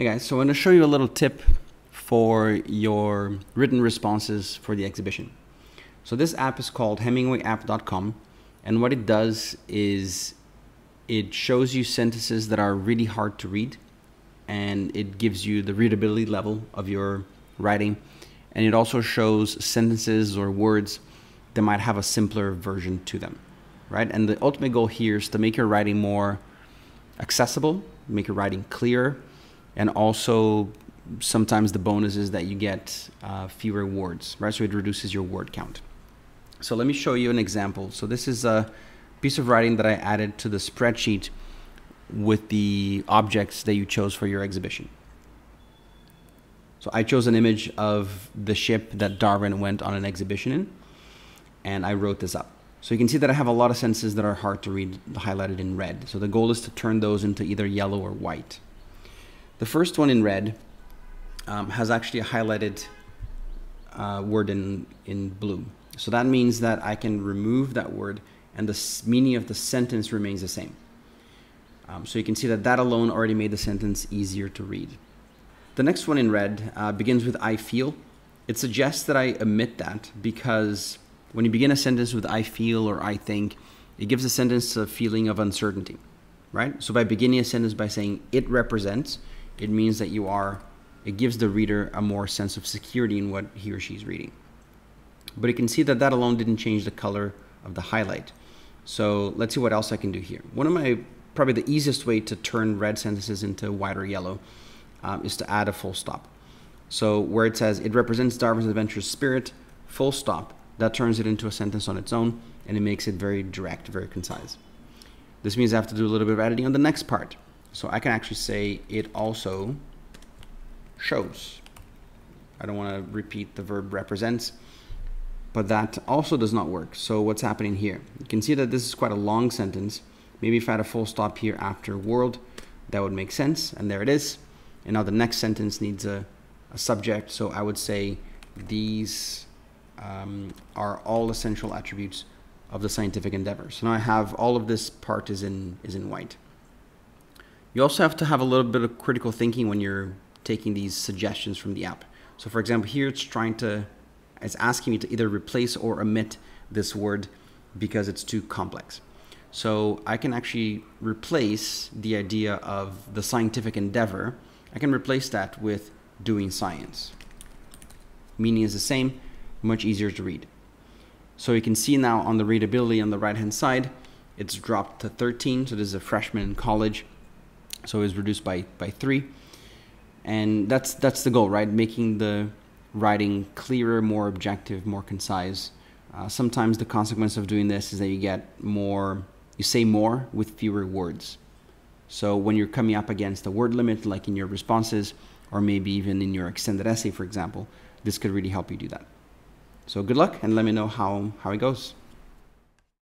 Hey guys, so I'm going to show you a little tip for your written responses for the exhibition. So this app is called HemingwayApp.com, and what it does is it shows you sentences that are really hard to read, and it gives you the readability level of your writing, and it also shows sentences or words that might have a simpler version to them, right? And the ultimate goal here is to make your writing more accessible, make your writing clearer, and also sometimes the bonus is that you get fewer words, right? So it reduces your word count. So let me show you an example. So this is a piece of writing that I added to the spreadsheet with the objects that you chose for your exhibition. So I chose an image of the ship that Darwin went on an exhibition in, and I wrote this up. So you can see that I have a lot of sentences that are hard to read, highlighted in red. So the goal is to turn those into either yellow or white. The first one in red has actually a highlighted word in blue. So that means that I can remove that word and the meaning of the sentence remains the same. So you can see that that alone already made the sentence easier to read. The next one in red begins with I feel. It suggests that I omit that because when you begin a sentence with I feel or I think, it gives a sentence a feeling of uncertainty, right? So by beginning a sentence by saying it represents, it means that it gives the reader a more sense of security in what he or she is reading. But you can see that that alone didn't change the color of the highlight. So let's see what else I can do here. Probably the easiest way to turn red sentences into white or yellow is to add a full stop. So where it says, it represents Darwin's adventurous spirit, full stop, that turns it into a sentence on its own, and it makes it very direct, very concise. This means I have to do a little bit of editing on the next part. So I can actually say it also shows. I don't want to repeat the verb represents, but that also does not work. So what's happening here? You can see that this is quite a long sentence. Maybe if I had a full stop here after world, that would make sense. And there it is. And now the next sentence needs a subject. So I would say these are all essential attributes of the scientific endeavor. So now I have all of this part is in white. You also have to have a little bit of critical thinking when you're taking these suggestions from the app. So for example, here it's asking me to either replace or omit this word because it's too complex. So I can actually replace the idea of the scientific endeavor. I can replace that with doing science. Meaning is the same, much easier to read. So you can see now on the readability on the right hand side, it's dropped to 13. So this is a freshman in college. So it's reduced by 3. And that's the goal, right? Making the writing clearer, more objective, more concise. Sometimes the consequence of doing this is that you say more with fewer words. So when you're coming up against a word limit, like in your responses, or maybe even in your extended essay, for example, this could really help you do that. So good luck, and let me know how it goes.